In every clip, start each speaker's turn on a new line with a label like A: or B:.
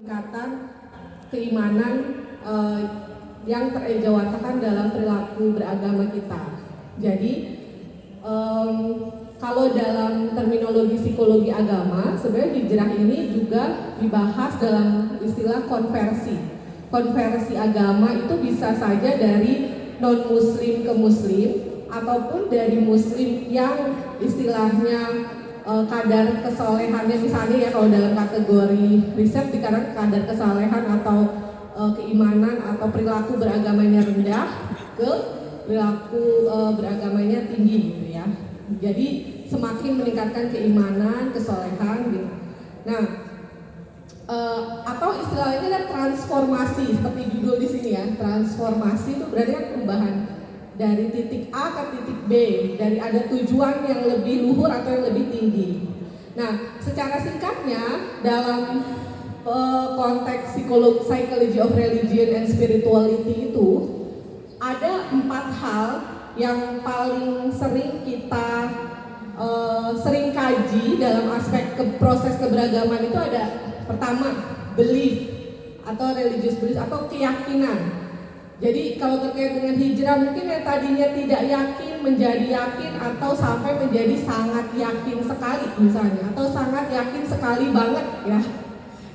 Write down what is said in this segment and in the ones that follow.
A: peningkatan keimanan yang terejawatakan dalam perilaku beragama kita. Jadi kalau dalam terminologi psikologi agama, sebenarnya hijrah ini juga dibahas dalam istilah konversi. Konversi agama itu bisa saja dari non-muslim ke muslim, ataupun dari muslim yang istilahnya kadar kesolehannya, misalnya ya kalau dalam kategori riset dikatakan kadar kesalehan atau keimanan atau perilaku beragamanya rendah ke perilaku beragamanya tinggi gitu ya. Jadi semakin meningkatkan keimanan, kesolehan gitu. Nah, atau istilahnya kan transformasi seperti judul di sini ya. Transformasi itu berarti kan perubahan dari titik A ke titik B, dari ada tujuan yang lebih luhur atau yang lebih tinggi. Nah, secara singkatnya dalam konteks psychology of religion and spirituality itu ada 4 hal yang paling sering kita sering kaji dalam aspek proses keberagaman. Itu ada pertama belief atau religious belief atau keyakinan. Jadi kalau terkait dengan hijrah mungkin yang tadinya tidak yakin menjadi yakin, atau sampai menjadi sangat yakin sekali misalnya, atau sangat yakin sekali banget ya.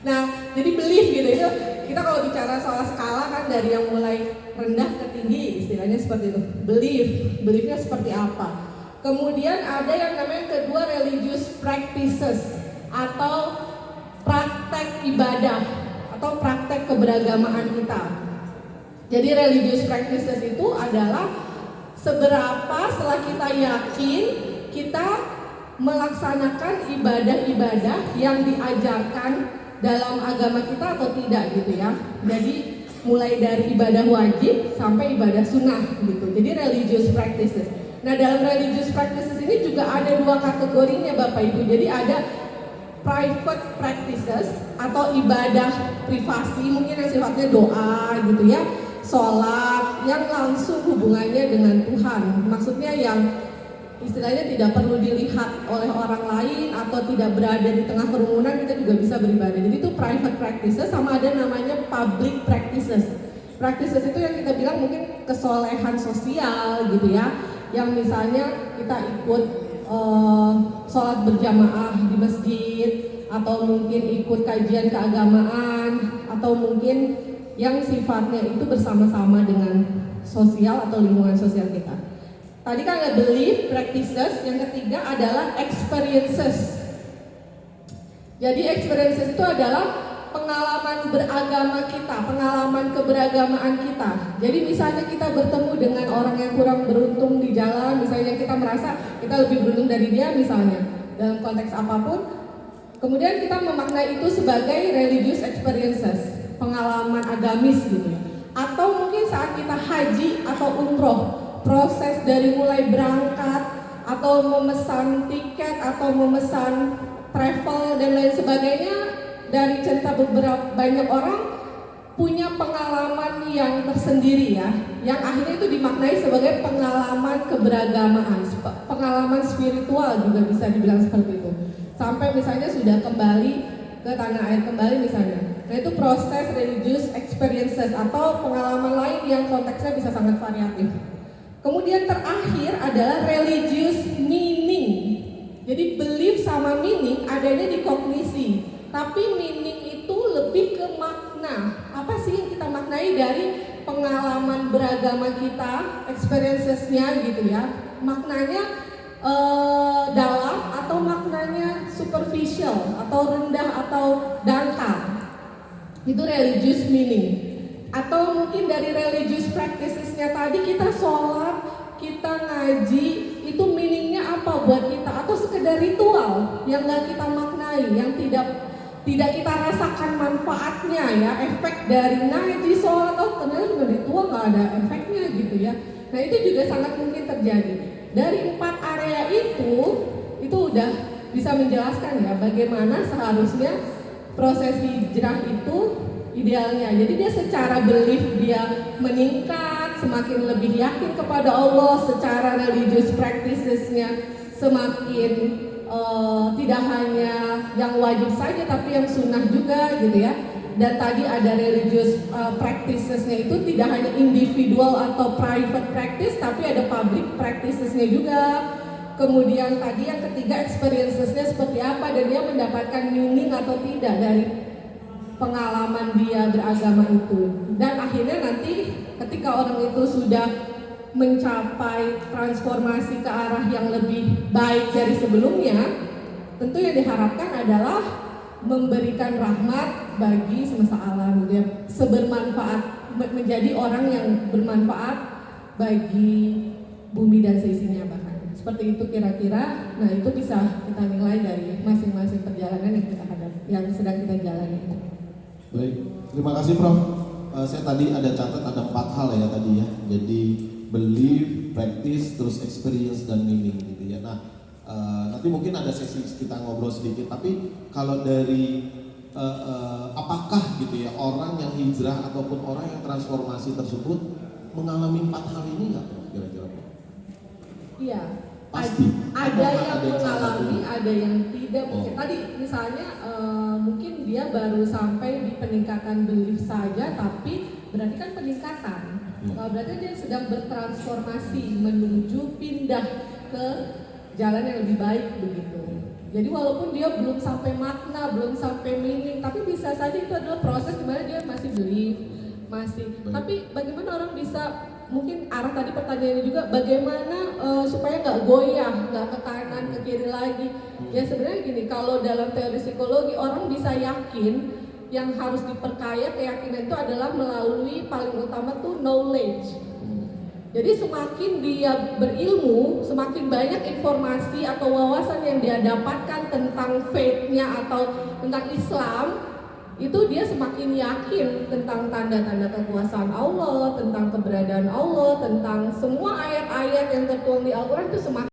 A: Nah, jadi belief gitu itu kita kalau bicara soal skala kan dari yang mulai rendah ke tinggi istilahnya seperti itu. Beliefnya seperti apa? Kemudian ada yang namanya kedua religious practices atau praktek ibadah atau praktek keberagamaan kita. Jadi religious practices itu adalah seberapa setelah kita yakin kita melaksanakan ibadah-ibadah yang diajarkan dalam agama kita atau tidak gitu ya. Jadi mulai dari ibadah wajib sampai ibadah sunnah gitu. Jadi religious practices. Nah, dalam religious practices ini juga ada 2 kategorinya Bapak Ibu. Jadi ada private practices atau ibadah privasi, mungkin yang sifatnya doa gitu ya, sholat yang langsung hubungannya dengan Tuhan. Maksudnya yang istilahnya tidak perlu dilihat oleh orang lain atau tidak berada di tengah kerumunan, kita juga bisa beribadah. Jadi itu private practices. Sama ada namanya public practices. Practices itu yang kita bilang mungkin kesolehan sosial gitu ya, yang misalnya kita ikut sholat berjamaah di masjid, atau mungkin ikut kajian keagamaan, atau mungkin yang sifatnya itu bersama-sama dengan sosial atau lingkungan sosial kita. Tadi kan ada belief, practices, yang ketiga adalah experiences. Jadi experiences itu adalah pengalaman beragama kita, pengalaman keberagamaan kita. Jadi misalnya kita bertemu dengan orang yang kurang beruntung di jalan, misalnya kita merasa kita lebih beruntung dari dia misalnya, dalam konteks apapun, kemudian kita memaknai itu sebagai religious experiences, pengalaman agamis gitu. Atau mungkin saat kita haji atau umroh, proses dari mulai berangkat atau memesan tiket atau memesan travel dan lain sebagainya, dari cerita beberapa banyak orang punya pengalaman yang tersendiri ya, yang akhirnya itu dimaknai sebagai pengalaman keberagamaan, pengalaman spiritual juga bisa dibilang seperti itu. Sampai misalnya sudah kembali ke tanah air kembali misalnya. Nah, itu proses religious experiences atau pengalaman lain yang konteksnya bisa sangat variatif. Kemudian terakhir adalah religious meaning. Jadi belief sama meaning adanya di kognisi. Tapi meaning itu lebih ke makna. Apa sih yang kita maknai dari pengalaman beragama kita, experiences-nya gitu ya. Maknanya dalam atau maknanya superficial atau rendah atau dangkal. Itu religious meaning. Atau mungkin dari religious practices-nya tadi kita sholat, kita ngaji, itu meaningnya apa buat kita? Atau sekedar ritual yang gak kita maknai, yang tidak kita rasakan manfaatnya ya, efek dari ngaji, sholat, oh ternyata cuma ritual gak ada efeknya gitu ya. Nah itu juga sangat mungkin terjadi. Dari 4 area itu udah bisa menjelaskan ya bagaimana seharusnya proses hijrah itu idealnya. Jadi dia secara belief dia meningkat, semakin lebih yakin kepada Allah, secara religious practices-nya semakin tidak hanya yang wajib saja tapi yang sunnah juga gitu ya. dan tadi ada religious practices-nya itu tidak hanya individual atau private practice, tapi ada public practices-nya juga. Kemudian tadi yang ketiga experiences-nya seperti apa dan dia mendapatkan meaning atau tidak dari pengalaman dia beragama itu. Dan akhirnya nanti ketika orang itu sudah mencapai transformasi ke arah yang lebih baik dari sebelumnya, tentu yang diharapkan adalah memberikan rahmat bagi semesta alam, gitu ya, sebermanfaat, menjadi orang yang bermanfaat bagi bumi dan seisinya bahkan. Seperti itu kira-kira. Nah itu bisa kita nilai dari masing-masing perjalanan yang kita hadapi, yang sedang kita jalani.
B: Baik, terima kasih Prof. Saya tadi ada catat ada 4 hal ya tadi ya. Jadi belief, practice, terus experience dan meaning gitu ya. Nah, nanti mungkin ada sesi kita ngobrol sedikit. Tapi kalau dari apakah gitu ya orang yang hijrah ataupun orang yang transformasi tersebut mengalami 4 hal ini nggak Prof? Kira-kira?
A: Iya.
B: Pasti.
A: Ada yang mengalami, ada yang tidak. Mungkin tadi misalnya mungkin dia baru sampai di peningkatan belief saja, tapi berarti kan peningkatan. Berarti dia sedang bertransformasi menuju pindah ke jalan yang lebih baik begitu. Jadi walaupun dia belum sampai makna, belum sampai meaning, tapi bisa saja itu adalah proses di mana dia masih belief, masih. Tapi bagaimana orang bisa, mungkin arah tadi pertanyaannya juga, bagaimana supaya nggak goyah, nggak ke kanan ke kiri lagi. Ya sebenarnya gini, kalau dalam teori psikologi orang bisa yakin yang harus diperkaya keyakinan itu adalah melalui paling utama tuh knowledge. Jadi semakin dia berilmu, semakin banyak informasi atau wawasan yang dia dapatkan tentang faith-nya atau tentang Islam, itu dia semakin yakin tentang tanda-tanda kekuasaan Allah, tentang keberadaan Allah, tentang semua ayat-ayat yang tertuang di Al-Quran itu semakin